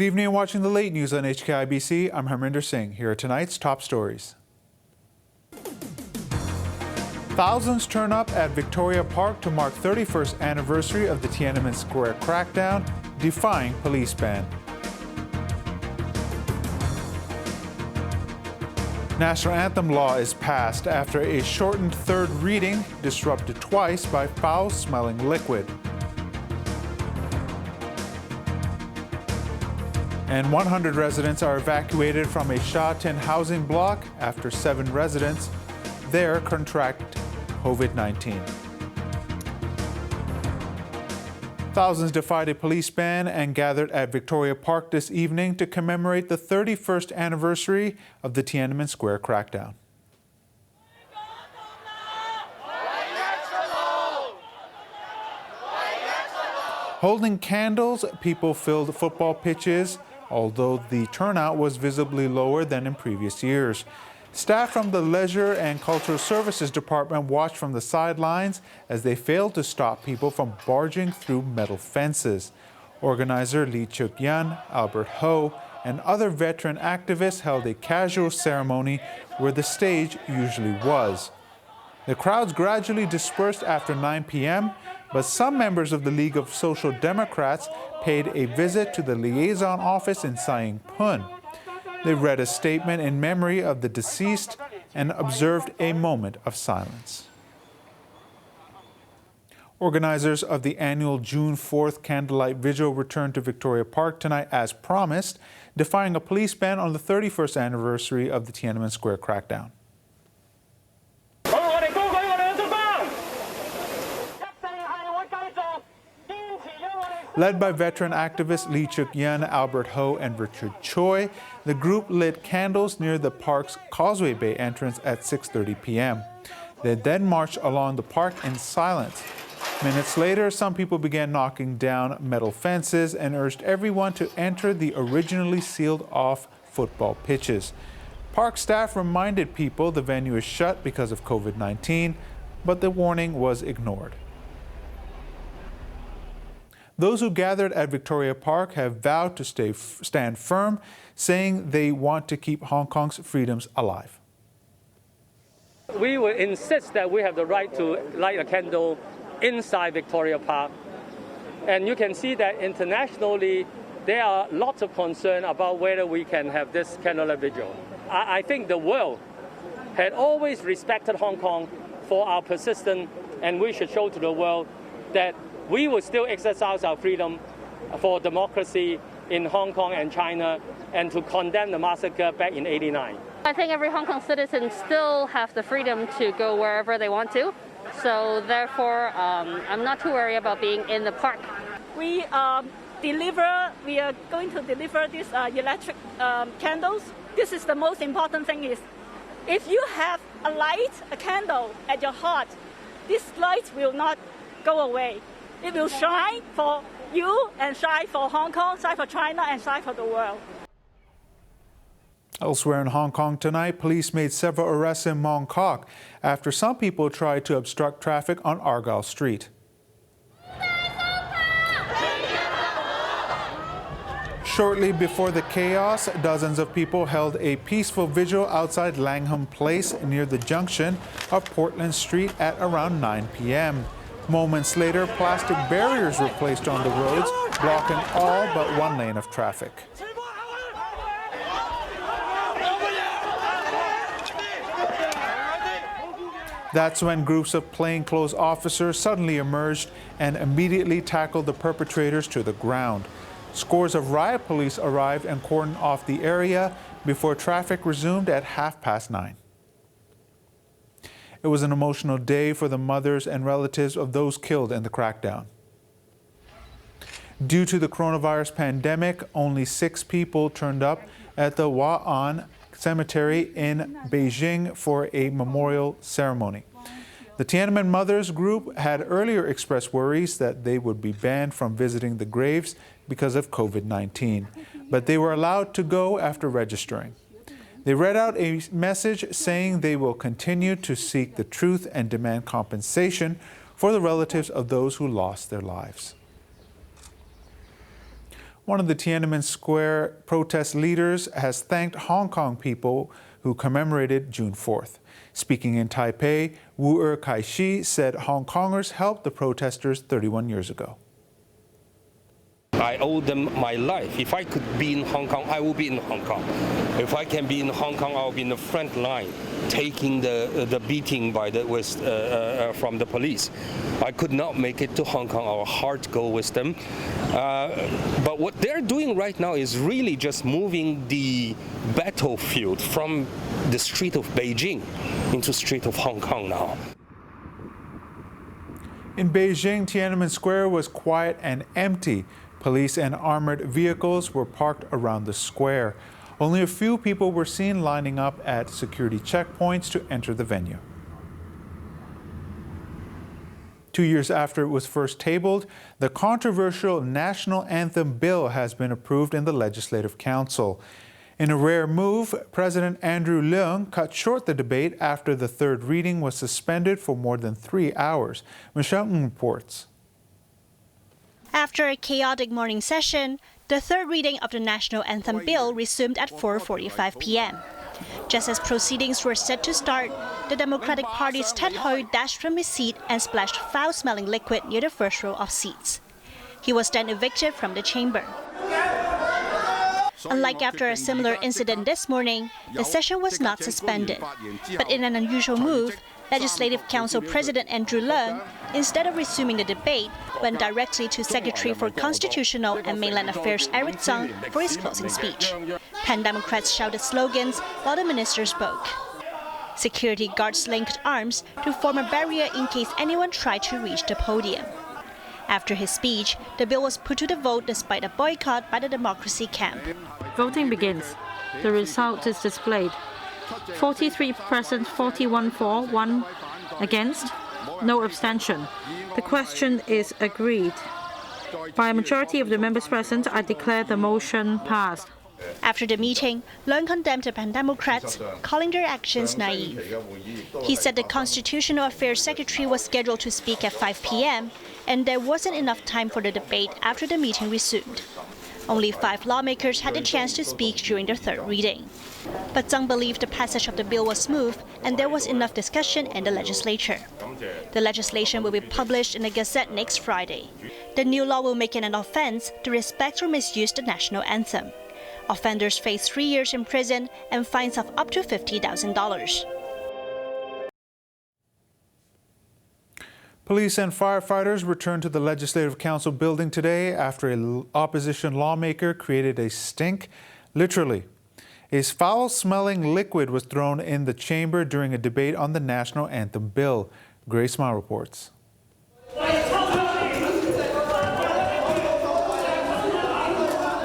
Good evening and watching the late news on HKIBC. I'm Harminder Singh. Here are tonight's top stories. Thousands turn up at Victoria Park to mark 31st anniversary of the Tiananmen Square crackdown, defying police ban. National anthem law is passed after a shortened third reading disrupted twice by foul-smelling liquid. And 100 residents are evacuated from a Sha Tin housing block after 7 residents there contract COVID-19. Thousands defied a police ban and gathered at Victoria Park this evening to commemorate the 31st anniversary of the Tiananmen Square crackdown. Holding candles, people filled football pitches, although the turnout was visibly lower than in previous years. Staff from the Leisure and Cultural Services Department watched from the sidelines as they failed to stop people from barging through metal fences. Organizer Lee Chuk-yan, Albert Ho, and other veteran activists held a casual ceremony where the stage usually was. The crowds gradually dispersed after 9 p.m., but some members of the League of Social Democrats paid a visit to the liaison office in Sai Pun. They read a statement in memory of the deceased and observed a moment of silence. Organizers of the annual June 4th candlelight vigil returned to Victoria Park tonight as promised, defying a police ban on the 31st anniversary of the Tiananmen Square crackdown. Led by veteran activists Lee Chuk-yan, Albert Ho, and Richard Choi, the group lit candles near the park's Causeway Bay entrance at 6:30 p.m. They then marched along the park in silence. Minutes later, some people began knocking down metal fences and urged everyone to enter the originally sealed-off football pitches. Park staff reminded people the venue is shut because of COVID-19, but the warning was ignored. Those who gathered at Victoria Park have vowed to stand firm, saying they want to keep Hong Kong's freedoms alive. We will insist that we have the right to light a candle inside Victoria Park. And you can see that internationally, there are lots of concern about whether we can have this candlelight vigil. I think the world had always respected Hong Kong for our persistence, and we should show to the world that we will still exercise our freedom for democracy in Hong Kong and China, and to condemn the massacre back in '89. I think every Hong Kong citizen still have the freedom to go wherever they want to. So therefore, I'm not too worried about being in the park. We are going to deliver these electric candles. This is the most important thing is, if you have a candle at your heart, this light will not go away. It will shine for you and shine for Hong Kong, shine for China, and shine for the world. Elsewhere in Hong Kong tonight, police made several arrests in Mong Kok after some people tried to obstruct traffic on Argyle Street. Shortly before the chaos, dozens of people held a peaceful vigil outside Langham Place near the junction of Portland Street at around 9 p.m. Moments later, plastic barriers were placed on the roads, blocking all but one lane of traffic. That's when groups of plainclothes officers suddenly emerged and immediately tackled the perpetrators to the ground. Scores of riot police arrived and cordoned off the area before traffic resumed at 9:30. It was an emotional day for the mothers and relatives of those killed in the crackdown. Due to the coronavirus pandemic, only 6 people turned up at the Wa'an Cemetery in Beijing for a memorial ceremony. The Tiananmen Mothers group had earlier expressed worries that they would be banned from visiting the graves because of COVID-19, but they were allowed to go after registering. They read out a message saying they will continue to seek the truth and demand compensation for the relatives of those who lost their lives. One of the Tiananmen Square protest leaders has thanked Hong Kong people who commemorated June 4th. Speaking in Taipei, Wu Kai-shi said Hong Kongers helped the protesters 31 years ago. I owe them my life. If I could be in Hong Kong, I will be in Hong Kong. If I can be in Hong Kong, I will be in the front line, taking the beating from the police. I could not make it to Hong Kong. Our heart go with them. But what they're doing right now is really just moving the battlefield from the street of Beijing into the street of Hong Kong now. In Beijing, Tiananmen Square was quiet and empty. Police and armored vehicles were parked around the square. Only a few people were seen lining up at security checkpoints to enter the venue. 2 years after it was first tabled, the controversial national anthem bill has been approved in the Legislative Council. In a rare move, President Andrew Leung cut short the debate after the third reading was suspended for more than 3 hours. Michelle Ng reports. After a chaotic morning session, the third reading of the national anthem bill resumed at 4:45 p.m. Just as proceedings were set to start, the Democratic Party's Ted Hui dashed from his seat and splashed foul-smelling liquid near the first row of seats. He was then evicted from the chamber. Unlike after a similar incident this morning, the session was not suspended. But in an unusual move, Legislative Council President Andrew Leung, instead of resuming the debate, went directly to Secretary for Constitutional and Mainland Affairs Eric Tsang for his closing speech. Pan-Democrats shouted slogans while the minister spoke. Security guards linked arms to form a barrier in case anyone tried to reach the podium. After his speech, the bill was put to the vote despite a boycott by the Democracy camp. Voting begins. The result is displayed. 43 present, 41 for, 1 against, no abstention. The question is agreed. By a majority of the members present, I declare the motion passed. After the meeting, Leung condemned the Pan-Democrats, calling their actions naive. He said the Constitutional Affairs Secretary was scheduled to speak at 5 p.m., and there wasn't enough time for the debate after the meeting resumed. Only 5 lawmakers had the chance to speak during the third reading. But Tsang believed the passage of the bill was smooth and there was enough discussion in the legislature. The legislation will be published in the Gazette next Friday. The new law will make it an offense to respect or misuse the national anthem. Offenders face 3 years in prison and fines of up to $50,000. Police and firefighters returned to the Legislative Council building today after an opposition lawmaker created a stink, literally. A foul-smelling liquid was thrown in the chamber during a debate on the national anthem bill. Grace Ma reports.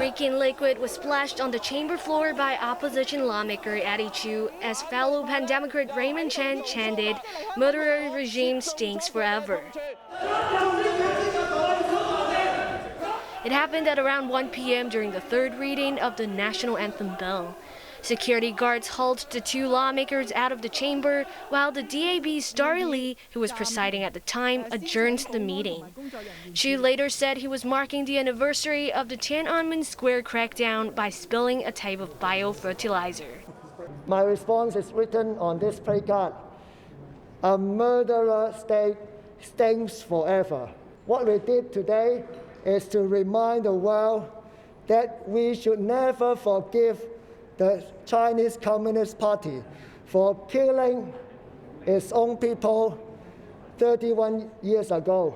Reeking liquid was splashed on the chamber floor by opposition lawmaker Eddie Chu as fellow Pan-Democrat Raymond Chen chanted, "Murderer regime stinks forever." It happened at around 1 p.m. during the third reading of the national anthem bill. Security guards hauled the 2 lawmakers out of the chamber while the DAB's Starry Lee, who was presiding at the time, adjourned the meeting. Chu later said he was marking the anniversary of the Tiananmen Square crackdown by spilling a type of biofertilizer. My response is written on this placard: "A murderer state stinks forever." What we did today is to remind the world that we should never forgive the Chinese Communist Party for killing its own people 31 years ago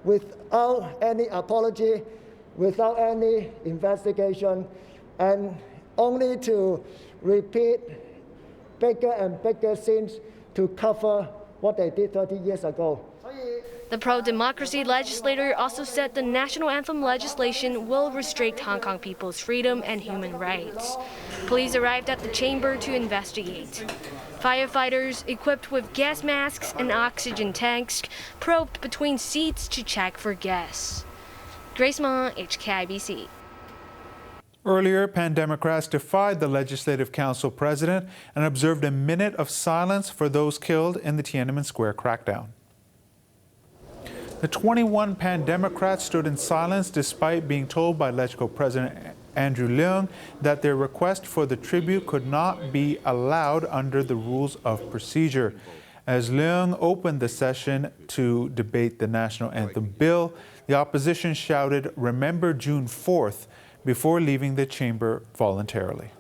without any apology, without any investigation, and only to repeat bigger and bigger sins to cover what they did 30 years ago. The pro-democracy legislator also said the national anthem legislation will restrict Hong Kong people's freedom and human rights. Police arrived at the chamber to investigate. Firefighters, equipped with gas masks and oxygen tanks, probed between seats to check for gas. Grace Ma, HKIBC. Earlier, Pan-Democrats defied the Legislative Council president and observed a minute of silence for those killed in the Tiananmen Square crackdown. The 21 Pan Democrats stood in silence despite being told by LegCo President Andrew Leung that their request for the tribute could not be allowed under the rules of procedure. As Leung opened the session to debate the national anthem bill, the opposition shouted, "Remember June 4th," before leaving the chamber voluntarily.